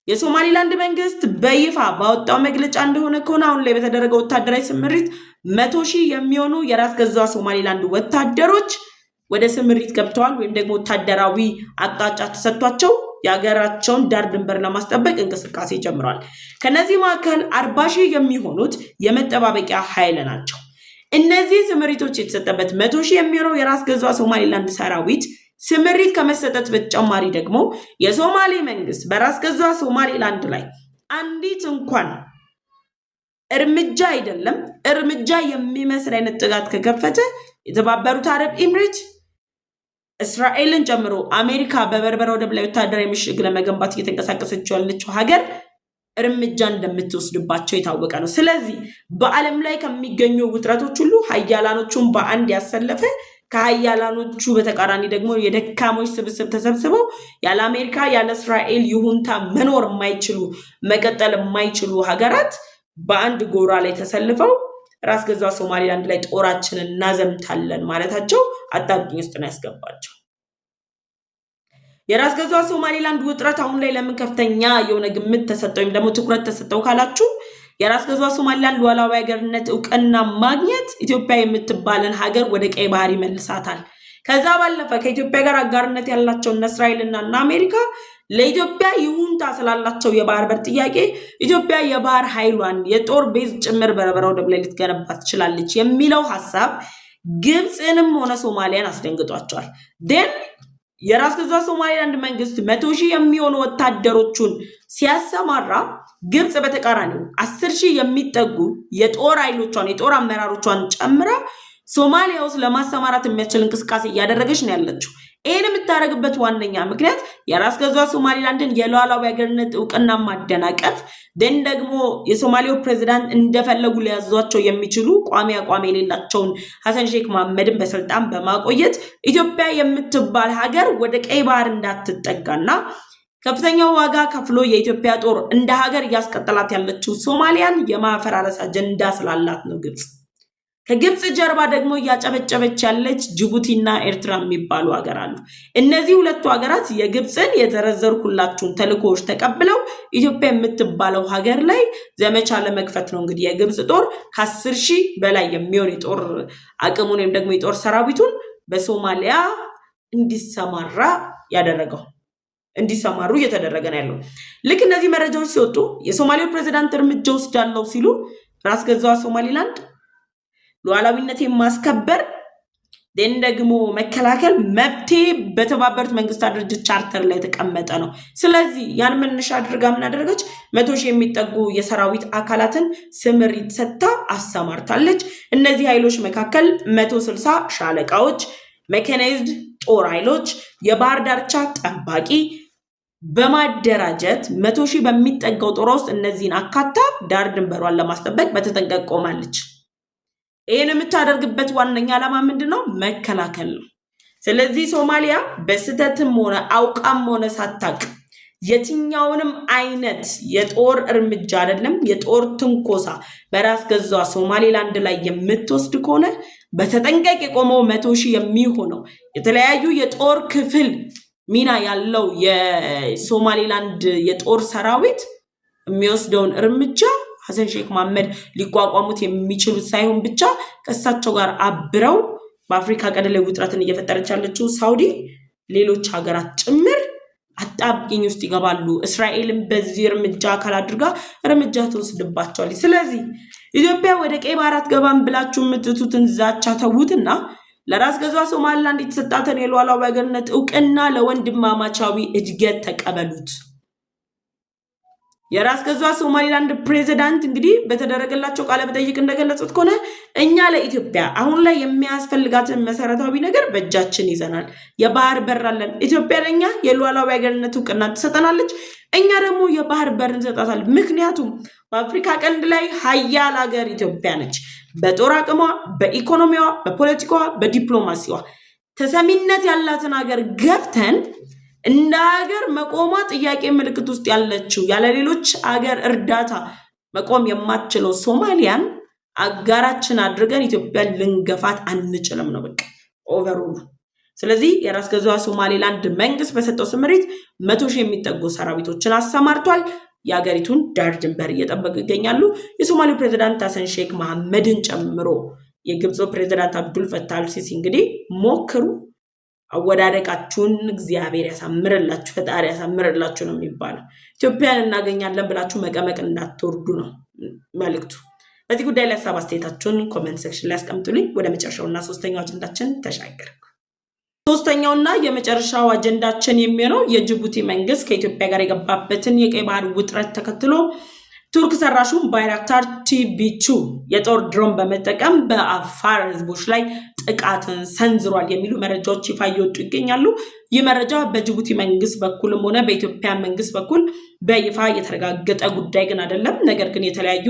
የሶማሊላንድ መንግስት በይፋ ባወጣው መግለጫ እንደሆነ ከሆነ አሁን ላይ በተደረገው ወታደራዊ ስምሪት 100,000 የሚሆኑ የራስ ገዟ ሶማሊላንድ ወታደሮች ወደ ስምሪት ገብተዋል፣ ወይም ደግሞ ወታደራዊ አቅጣጫ ተሰጥቷቸው የሀገራቸውን ዳር ድንበር ለማስጠበቅ እንቅስቃሴ ጀምረዋል። ከነዚህ መካከል 40,000 የሚሆኑት የመጠባበቂያ ኃይል ናቸው። እነዚህ ስምሪቶች የተሰጠበት 100,000 የሚሆነው የራስ ገዟ ሶማሊላንድ ሰራዊት ስምሪት ከመሰጠት በተጨማሪ ደግሞ የሶማሌ መንግስት በራስ ገዟ ሶማሊላንድ ላይ አንዲት እንኳን እርምጃ አይደለም እርምጃ የሚመስል አይነት ጥቃት ከከፈተ የተባበሩት አረብ ኤምሬት እስራኤልን ጨምሮ አሜሪካ በበርበራ ወደብ ላይ ወታደራዊ ምሽግ ለመገንባት እየተንቀሳቀሰች ያለችው ሀገር እርምጃ እንደምትወስድባቸው የታወቀ ነው። ስለዚህ በዓለም ላይ ከሚገኙ ውጥረቶች ሁሉ ሀያላኖቹን በአንድ ያሰለፈ ከሀያላኖቹ በተቃራኒ ደግሞ የደካሞች ስብስብ ተሰብስበው ያለ አሜሪካ ያለ እስራኤል ይሁንታ መኖር የማይችሉ መቀጠል የማይችሉ ሀገራት በአንድ ጎራ ላይ ተሰልፈው ራስ ገዟ ሶማሊላንድ ላይ ጦራችንን እናዘምታለን ማለታቸው አጣብቂኝ ውስጥ ነው ያስገባቸው። የራስ ገዟ ሶማሊላንድ ውጥረት አሁን ላይ ለምን ከፍተኛ የሆነ ግምት ተሰጠው ወይም ደግሞ ትኩረት ተሰጠው ካላችሁ የራስ ገዟ ሶማሊላንድ ሉዓላዊ ሀገርነት እውቅና ማግኘት ኢትዮጵያ የምትባለን ሀገር ወደ ቀይ ባህር ይመልሳታል። ከዛ ባለፈ ከኢትዮጵያ ጋር አጋርነት ያላቸው እነ እስራኤልና አሜሪካ ለኢትዮጵያ ይሁንታ ስላላቸው የባህር በር ጥያቄ ኢትዮጵያ የባህር ኃይሏን የጦር ቤዝ ጭምር በርበራ ወደብ ላይ ልትገነባ ትችላለች የሚለው ሐሳብ ግብፅንም ሆነ ሶማሊያን አስደንግጧቸዋል። ደን የራስ ገዟ ሶማሊላንድ መንግስት 100,000 የሚሆኑ ወታደሮቹን ሲያሰማራ ግብፅ በተቃራኒው 10,000 የሚጠጉ የጦር ኃይሎቿን የጦር አመራሮቿን ጨምራ ሶማሊያ ውስጥ ለማሰማራት የሚያስችል እንቅስቃሴ እያደረገች ነው ያለችው። ይህን የምታደርግበት ዋነኛ ምክንያት የራስ ገዟ ሶማሊላንድን የሉዓላዊ ሀገርነት እውቅና ማደናቀፍ፣ ደን ደግሞ የሶማሌው ፕሬዚዳንት እንደፈለጉ ሊያዟቸው የሚችሉ ቋሚ አቋም የሌላቸውን ሀሰን ሼክ መሐመድን በስልጣን በማቆየት ኢትዮጵያ የምትባል ሀገር ወደ ቀይ ባህር እንዳትጠጋና ከፍተኛው ዋጋ ከፍሎ የኢትዮጵያ ጦር እንደ ሀገር እያስቀጠላት ያለችው ሶማሊያን የማፈራረስ አጀንዳ ስላላት ነው ግብፅ። ከግብፅ ጀርባ ደግሞ እያጨበጨበች ያለች ጅቡቲና ኤርትራ የሚባሉ ሀገር አሉ። እነዚህ ሁለቱ ሀገራት የግብፅን የተዘረዘርኩላችሁን ተልእኮዎች ተቀብለው ኢትዮጵያ የምትባለው ሀገር ላይ ዘመቻ ለመክፈት ነው እንግዲህ የግብፅ ጦር ከ10,000 በላይ የሚሆን የጦር አቅሙን ወይም ደግሞ የጦር ሰራዊቱን በሶማሊያ እንዲሰማራ ያደረገው እንዲሰማሩ እየተደረገ ነው ያለው። ልክ እነዚህ መረጃዎች ሲወጡ የሶማሌው ፕሬዚዳንት እርምጃ ወስዳለሁ ሲሉ ራስ ገዟ ሶማሊላንድ ሉዓላዊነቴን ማስከበር ደን ደግሞ መከላከል መብቴ በተባበሩት መንግስታት ድርጅት ቻርተር ላይ የተቀመጠ ነው። ስለዚህ ያን መነሻ አድርጋ ምን አደረገች? 100,000 የሚጠጉ የሰራዊት አካላትን ስምሪት ሰጥታ አሰማርታለች። እነዚህ ኃይሎች መካከል 160 ሻለቃዎች፣ ሜካናይዝድ ጦር ኃይሎች፣ የባህር ዳርቻ ጠባቂ በማደራጀት 100,000 በሚጠጋው ጦር ውስጥ እነዚህን አካታ ዳር ድንበሯን ለማስጠበቅ በተጠንቀቅ ቆማለች። ይህን የምታደርግበት ዋነኛ ዓላማ ምንድነው? መከላከል ነው። ስለዚህ ሶማሊያ በስተትም ሆነ አውቃም ሆነ ሳታቅ የትኛውንም አይነት የጦር እርምጃ አይደለም የጦር ትንኮሳ በራስ ገዟ ሶማሌላንድ ላይ የምትወስድ ከሆነ በተጠንቀቅ የቆመው 100,000 የሚሆነው የተለያዩ የጦር ክፍል ሚና ያለው የሶማሌላንድ የጦር ሰራዊት የሚወስደውን እርምጃ ሐሰን ሼክ መሐመድ ሊቋቋሙት የሚችሉት ሳይሆን ብቻ ከእሳቸው ጋር አብረው በአፍሪካ ቀንድ ላይ ውጥረትን እየፈጠረች ያለችው ሳውዲ ሌሎች ሀገራት ጭምር አጣብቂኝ ውስጥ ይገባሉ። እስራኤልን በዚህ እርምጃ አካል አድርጋ እርምጃ ትወስድባቸዋለች። ስለዚህ ኢትዮጵያ ወደ ቀይ ባህር አትገባም ብላችሁ የምትቱትን ዛቻ ተዉትና ለራስ ገዟ ሶማሌላንድ የተሰጣትን የሉዓላዊ ሀገርነት እውቅና ለወንድማማቻዊ እድገት ተቀበሉት። የራስ ገዟ ሶማሌላንድ ፕሬዝዳንት እንግዲህ በተደረገላቸው ቃለ መጠይቅ እንደገለጹት ከሆነ እኛ ለኢትዮጵያ አሁን ላይ የሚያስፈልጋትን መሰረታዊ ነገር በእጃችን ይዘናል። የባህር በር አለን። ኢትዮጵያ ለኛ የሉዓላዊ ሀገርነት እውቅና ትሰጠናለች፣ እኛ ደግሞ የባህር በር እንሰጣታለን። ምክንያቱም በአፍሪካ ቀንድ ላይ ሀያል ሀገር ኢትዮጵያ ነች። በጦር አቅሟ፣ በኢኮኖሚዋ፣ በፖለቲካዋ፣ በዲፕሎማሲዋ ተሰሚነት ያላትን ሀገር ገፍተን እንደ ሀገር መቆሟ ጥያቄ ምልክት ውስጥ ያለችው ያለ ሌሎች ሀገር እርዳታ መቆም የማትችለው ሶማሊያን አጋራችን አድርገን ኢትዮጵያን ልንገፋት አንችልም ነው በቃ ኦቨርኦል። ስለዚህ የራስ ገዟ ሶማሌላንድ መንግስት በሰጠው ስምሪት 100,000 የሚጠጉ ሰራዊቶችን አሰማርቷል። የሀገሪቱን ዳር ድንበር እየጠበቁ ይገኛሉ። የሶማሌው ፕሬዝዳንት ሐሰን ሼክ መሐመድን ጨምሮ የግብፁ ፕሬዝዳንት አብዱል ፈታህ አልሲሲ እንግዲህ ሞክሩ አወዳደቃችሁን እግዚአብሔር ያሳምርላችሁ፣ ፈጣሪ ያሳምርላችሁ ነው የሚባለው። ኢትዮጵያን እናገኛለን ብላችሁ መቀመቅ እንዳትወርዱ ነው መልእክቱ። በዚህ ጉዳይ ላይ ሀሳብ አስተያየታችሁን ኮሜንት ሴክሽን ላይ አስቀምጡልኝ። ወደ መጨረሻውና ሶስተኛው አጀንዳችን ተሻገርኩ። ሶስተኛውና የመጨረሻው አጀንዳችን የሚሆነው የጅቡቲ መንግስት ከኢትዮጵያ ጋር የገባበትን የቀይ ባህር ውጥረት ተከትሎ ቱርክ ሰራሹን ባይራክታር TB2 የጦር ድሮን በመጠቀም በአፋር ህዝቦች ላይ ጥቃትን ሰንዝሯል የሚሉ መረጃዎች ይፋ እየወጡ ይገኛሉ። ይህ መረጃ በጅቡቲ መንግስት በኩልም ሆነ በኢትዮጵያ መንግስት በኩል በይፋ የተረጋገጠ ጉዳይ ግን አይደለም። ነገር ግን የተለያዩ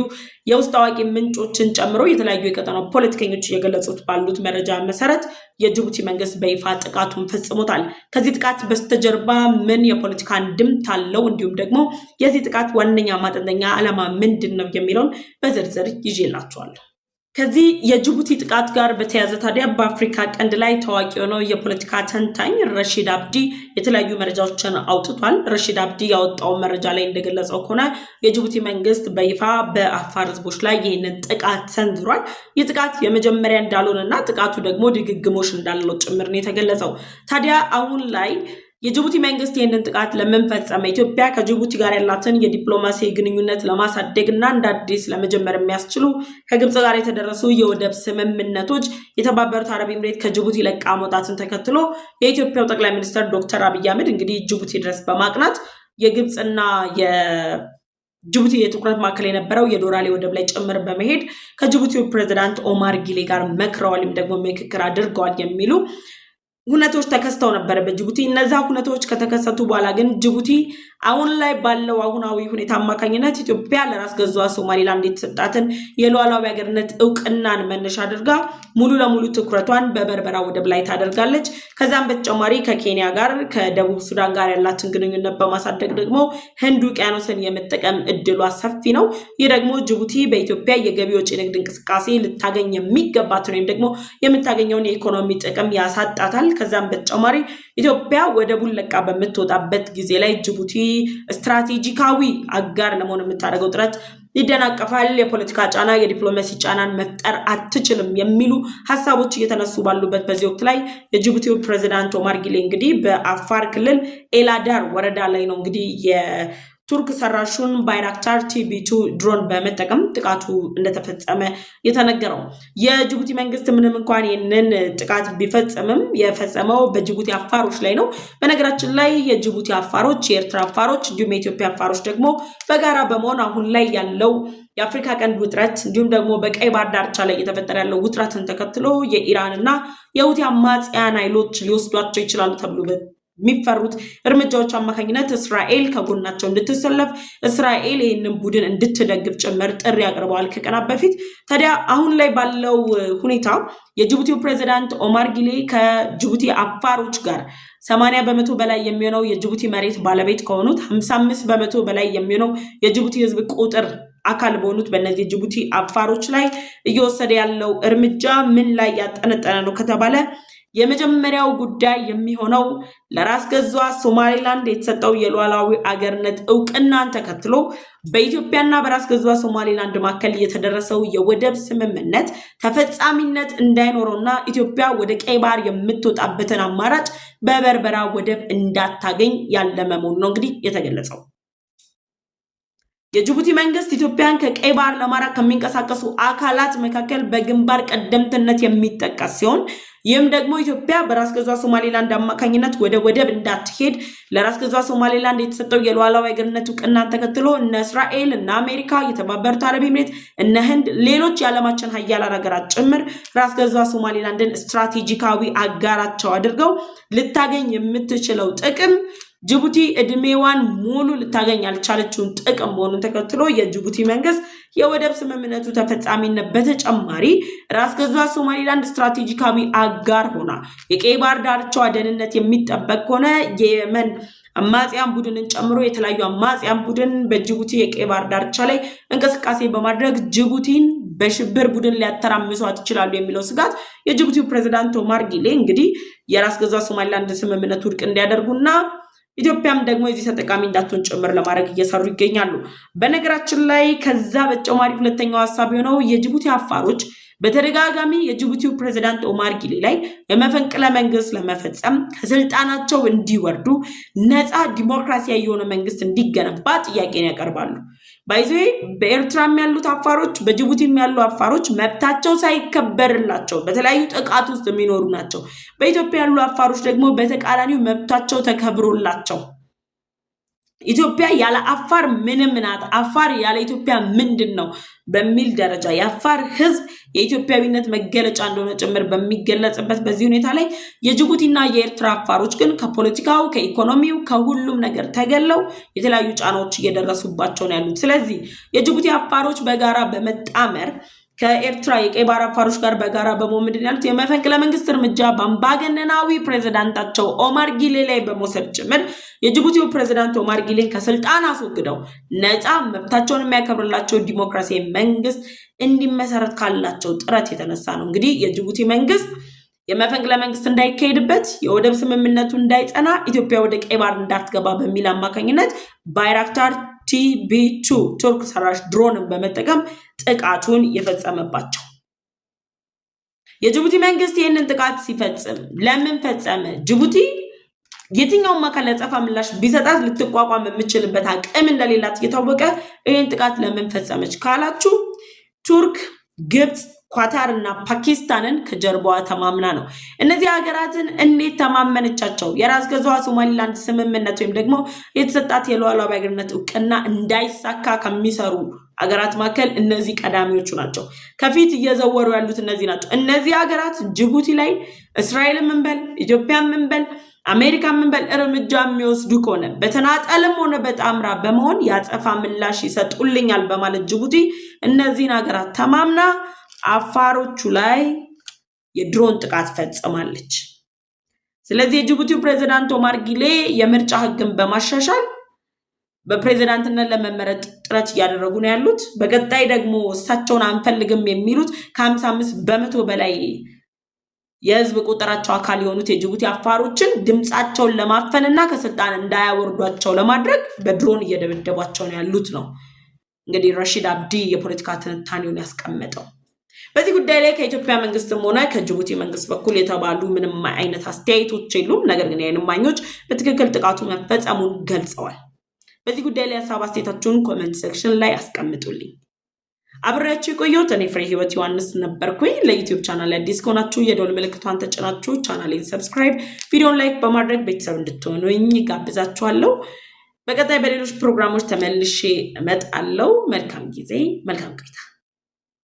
የውስጥ አዋቂ ምንጮችን ጨምሮ የተለያዩ የቀጠናው ፖለቲከኞች እየገለጹት ባሉት መረጃ መሰረት የጅቡቲ መንግስት በይፋ ጥቃቱን ፈጽሞታል። ከዚህ ጥቃት በስተጀርባ ምን የፖለቲካ እንድምታ አለው፣ እንዲሁም ደግሞ የዚህ ጥቃት ዋነኛ ማጠንጠኛ ዓላማ ምንድን ነው የሚለውን በዝርዝር ይዤላችኋለሁ። ከዚህ የጅቡቲ ጥቃት ጋር በተያያዘ ታዲያ በአፍሪካ ቀንድ ላይ ታዋቂ የሆነው የፖለቲካ ተንታኝ ረሺድ አብዲ የተለያዩ መረጃዎችን አውጥቷል። ረሺድ አብዲ ያወጣው መረጃ ላይ እንደገለጸው ከሆነ የጅቡቲ መንግስት በይፋ በአፋር ህዝቦች ላይ ይህንን ጥቃት ሰንዝሯል። ይህ ጥቃት የመጀመሪያ እንዳልሆነና ጥቃቱ ደግሞ ድግግሞሽ እንዳለው ጭምር ነው የተገለጸው። ታዲያ አሁን ላይ የጅቡቲ መንግስት ይህንን ጥቃት ለምን ፈጸመ? ኢትዮጵያ ከጅቡቲ ጋር ያላትን የዲፕሎማሲ ግንኙነት ለማሳደግ እና እንደ አዲስ ለመጀመር የሚያስችሉ ከግብጽ ጋር የተደረሱ የወደብ ስምምነቶች የተባበሩት አረብ ኤምሬት ከጅቡቲ ለቃ መውጣትን ተከትሎ የኢትዮጵያው ጠቅላይ ሚኒስትር ዶክተር አብይ አህመድ እንግዲህ ጅቡቲ ድረስ በማቅናት የግብጽና የጅቡቲ የትኩረት ማዕከል የነበረው የዶራሌ ወደብ ላይ ጭምር በመሄድ ከጅቡቲው ፕሬዝዳንት ኦማር ጊሌ ጋር መክረዋል፣ ደግሞ ምክክር አድርገዋል የሚሉ ሁነቶች ተከስተው ነበር በጅቡቲ። እነዛ ሁነቶች ከተከሰቱ በኋላ ግን ጅቡቲ አሁን ላይ ባለው አሁናዊ ሁኔታ አማካኝነት ኢትዮጵያ ለራስ ገዟ ሶማሌላንድ የተሰጣትን የሉዓላዊ ሀገርነት እውቅናን መነሻ አድርጋ ሙሉ ለሙሉ ትኩረቷን በበርበራ ወደብ ላይ ታደርጋለች። ከዛም በተጨማሪ ከኬንያ ጋር ከደቡብ ሱዳን ጋር ያላትን ግንኙነት በማሳደግ ደግሞ ህንድ ውቅያኖስን የመጠቀም እድሏ ሰፊ ነው። ይህ ደግሞ ጅቡቲ በኢትዮጵያ የገቢ ወጪ ንግድ እንቅስቃሴ ልታገኝ የሚገባትን ወይም ደግሞ የምታገኘውን የኢኮኖሚ ጥቅም ያሳጣታል። ከዛም በተጨማሪ ኢትዮጵያ ወደቡን ለቃ በምትወጣበት ጊዜ ላይ ጅቡቲ ስትራቴጂካዊ አጋር ለመሆን የምታደርገው ጥረት ይደናቀፋል። የፖለቲካ ጫና፣ የዲፕሎማሲ ጫናን መፍጠር አትችልም የሚሉ ሀሳቦች እየተነሱ ባሉበት በዚህ ወቅት ላይ የጅቡቲው ፕሬዝዳንት ኦማር ጊሌ እንግዲህ በአፋር ክልል ኤላዳር ወረዳ ላይ ነው እንግዲህ ቱርክ ሰራሹን ባይራክታር TB2 ድሮን በመጠቀም ጥቃቱ እንደተፈጸመ የተነገረው። የጅቡቲ መንግስት ምንም እንኳን ይህንን ጥቃት ቢፈጽምም የፈጸመው በጅቡቲ አፋሮች ላይ ነው። በነገራችን ላይ የጅቡቲ አፋሮች፣ የኤርትራ አፋሮች እንዲሁም የኢትዮጵያ አፋሮች ደግሞ በጋራ በመሆን አሁን ላይ ያለው የአፍሪካ ቀንድ ውጥረት እንዲሁም ደግሞ በቀይ ባህር ዳርቻ ላይ እየተፈጠረ ያለው ውጥረትን ተከትሎ የኢራንና የሁቲ አማጽያን ኃይሎች ሊወስዷቸው ይችላሉ ተብሎ የሚፈሩት እርምጃዎች አማካኝነት እስራኤል ከጎናቸው እንድትሰለፍ እስራኤል ይህንን ቡድን እንድትደግፍ ጭምር ጥሪ አቅርበዋል ከቀናት በፊት። ታዲያ አሁን ላይ ባለው ሁኔታ የጅቡቲው ፕሬዚዳንት ኦማር ጊሌ ከጅቡቲ አፋሮች ጋር 80% በላይ የሚሆነው የጅቡቲ መሬት ባለቤት ከሆኑት 55% በላይ የሚሆነው የጅቡቲ ህዝብ ቁጥር አካል በሆኑት በእነዚህ ጅቡቲ አፋሮች ላይ እየወሰደ ያለው እርምጃ ምን ላይ ያጠነጠነ ነው ከተባለ የመጀመሪያው ጉዳይ የሚሆነው ለራስ ገዟ ሶማሊላንድ የተሰጠው የሉዓላዊ አገርነት እውቅናን ተከትሎ በኢትዮጵያና በራስ ገዟ ሶማሊላንድ መካከል የተደረሰው የወደብ ስምምነት ተፈጻሚነት እንዳይኖረውና ኢትዮጵያ ወደ ቀይ ባህር የምትወጣበትን አማራጭ በበርበራ ወደብ እንዳታገኝ ያለመ መሆኑ ነው እንግዲህ የተገለጸው። የጅቡቲ መንግስት ኢትዮጵያን ከቀይ ባህር ለማራቅ ከሚንቀሳቀሱ አካላት መካከል በግንባር ቀደምትነት የሚጠቀስ ሲሆን ይህም ደግሞ ኢትዮጵያ በራስ ገዟ ሶማሊላንድ አማካኝነት ወደ ወደብ እንዳትሄድ ለራስ ገዟ ሶማሊላንድ የተሰጠው የሉዓላዊ አገርነት እውቅናን ተከትሎ እነ እስራኤል እነ አሜሪካ የተባበሩት አረብ ኤሚሬት እነ ህንድ ሌሎች የዓለማችን ሀያላን ሀገራት ጭምር ራስ ገዟ ሶማሊላንድን ስትራቴጂካዊ አጋራቸው አድርገው ልታገኝ የምትችለው ጥቅም ጅቡቲ እድሜዋን ሙሉ ልታገኝ ያልቻለችውን ጥቅም መሆኑን ተከትሎ የጅቡቲ መንግስት የወደብ ስምምነቱ ተፈጻሚነት በተጨማሪ ራስ ገዟ ሶማሊላንድ ስትራቴጂካዊ አጋር ሆና የቀይ ባህር ዳርቻዋ ደህንነት የሚጠበቅ ከሆነ የየመን አማጽያን ቡድንን ጨምሮ የተለያዩ አማጽያን ቡድን በጅቡቲ የቀይ ባህር ዳርቻ ላይ እንቅስቃሴ በማድረግ ጅቡቲን በሽብር ቡድን ሊያተራምሷት ይችላሉ የሚለው ስጋት የጅቡቲው ፕሬዝዳንት ኦማር ጊሌ እንግዲህ የራስ ገዟ ሶማሊላንድ ስምምነት ውድቅ እንዲያደርጉና ኢትዮጵያም ደግሞ የዚህ ተጠቃሚ እንዳትሆን ጭምር ለማድረግ እየሰሩ ይገኛሉ። በነገራችን ላይ ከዛ በተጨማሪ ሁለተኛው ሐሳብ የሆነው የጅቡቲ አፋሮች በተደጋጋሚ የጅቡቲው ፕሬዝዳንት ኦማር ጊሌ ላይ የመፈንቅለ መንግስት ለመፈጸም ከስልጣናቸው እንዲወርዱ ነፃ ዲሞክራሲያዊ የሆነ መንግስት እንዲገነባ ጥያቄን ያቀርባሉ። ባይዘ በኤርትራም ያሉት አፋሮች በጅቡቲም ያሉ አፋሮች መብታቸው ሳይከበርላቸው በተለያዩ ጥቃት ውስጥ የሚኖሩ ናቸው። በኢትዮጵያ ያሉ አፋሮች ደግሞ በተቃራኒው መብታቸው ተከብሮላቸው ኢትዮጵያ ያለ አፋር ምንም ናት፣ አፋር ያለ ኢትዮጵያ ምንድነው በሚል ደረጃ የአፋር ህዝብ የኢትዮጵያዊነት መገለጫ እንደሆነ ጭምር በሚገለጽበት በዚህ ሁኔታ ላይ የጅቡቲና የኤርትራ አፋሮች ግን ከፖለቲካው ከኢኮኖሚው ከሁሉም ነገር ተገለው የተለያዩ ጫናዎች እየደረሱባቸው ነው ያሉት። ስለዚህ የጅቡቲ አፋሮች በጋራ በመጣመር ከኤርትራ የቀይ ባህር አፋሮች ጋር በጋራ በመሆን ምንድን ያሉት የመፈንቅለ መንግስት እርምጃ በአምባገነናዊ ፕሬዝዳንታቸው ኦማር ጊሌ ላይ በመውሰድ ጭምር የጅቡቲው ፕሬዝዳንት ኦማር ጊሌን ከስልጣን አስወግደው ነፃ መብታቸውን የሚያከብርላቸው ዲሞክራሲያዊ መንግስት እንዲመሰረት ካላቸው ጥረት የተነሳ ነው እንግዲህ የጅቡቲ መንግስት የመፈንቅለ መንግስት እንዳይካሄድበት የወደብ ስምምነቱ እንዳይጸና ኢትዮጵያ ወደ ቀይ ባህር እንዳትገባ በሚል አማካኝነት ባይራክታር TB2 ቱርክ ሰራሽ ድሮንን በመጠቀም ጥቃቱን የፈጸመባቸው። የጅቡቲ መንግስት ይህንን ጥቃት ሲፈጽም ለምን ፈጸመ? ጅቡቲ የትኛውም አካል ያጸፋ ምላሽ ቢሰጣት ልትቋቋም የምችልበት አቅም እንደሌላት እየታወቀ ይህን ጥቃት ለምን ፈጸመች ካላችሁ ቱርክ፣ ግብጽ፣ ኳታር እና ፓኪስታንን ከጀርባዋ ተማምና ነው። እነዚህ ሀገራትን እንዴት ተማመነቻቸው? የራስ ገዟ ሶማሊላንድ ስምምነት ወይም ደግሞ የተሰጣት የሉዓላዊ አገርነት እውቅና እንዳይሳካ ከሚሰሩ ሀገራት መካከል እነዚህ ቀዳሚዎቹ ናቸው። ከፊት እየዘወሩ ያሉት እነዚህ ናቸው። እነዚህ ሀገራት ጅቡቲ ላይ እስራኤልም እንበል ኢትዮጵያም እንበል አሜሪካም እንበል እርምጃ የሚወስዱ ከሆነ በተናጠልም ሆነ በጣምራ በመሆን ያጸፋ ምላሽ ይሰጡልኛል በማለት ጅቡቲ እነዚህን ሀገራት ተማምና አፋሮቹ ላይ የድሮን ጥቃት ፈጽማለች። ስለዚህ የጅቡቲው ፕሬዝዳንት ኦማር ጊሌ የምርጫ ህግን በማሻሻል በፕሬዝዳንትነት ለመመረጥ ጥረት እያደረጉ ነው ያሉት። በቀጣይ ደግሞ እሳቸውን አንፈልግም የሚሉት ከ55% በላይ የህዝብ ቁጥራቸው አካል የሆኑት የጅቡቲ አፋሮችን ድምጻቸውን ለማፈንና ከስልጣን እንዳያወርዷቸው ለማድረግ በድሮን እየደበደቧቸው ነው ያሉት ነው እንግዲህ ረሺድ አብዲ የፖለቲካ ትንታኔውን ያስቀመጠው። በዚህ ጉዳይ ላይ ከኢትዮጵያ መንግስትም ሆነ ከጅቡቲ መንግስት በኩል የተባሉ ምንም አይነት አስተያየቶች የሉም። ነገር ግን የዓይን እማኞች በትክክል ጥቃቱ መፈጸሙን ገልጸዋል። በዚህ ጉዳይ ላይ ሀሳብ አስተያየታችሁን ኮሜንት ሴክሽን ላይ አስቀምጡልኝ። አብሬያችሁ የቆየሁት እኔ ፍሬ ህይወት ዮሐንስ ነበርኩኝ። ለዩቲዩብ ቻናል አዲስ ከሆናችሁ የደወል ምልክቷን ተጭናችሁ ቻናሌን ሰብስክራይብ፣ ቪዲዮን ላይክ በማድረግ ቤተሰብ እንድትሆኑኝ ጋብዛችኋለሁ። በቀጣይ በሌሎች ፕሮግራሞች ተመልሼ እመጣለሁ። መልካም ጊዜ፣ መልካም ቆይታ።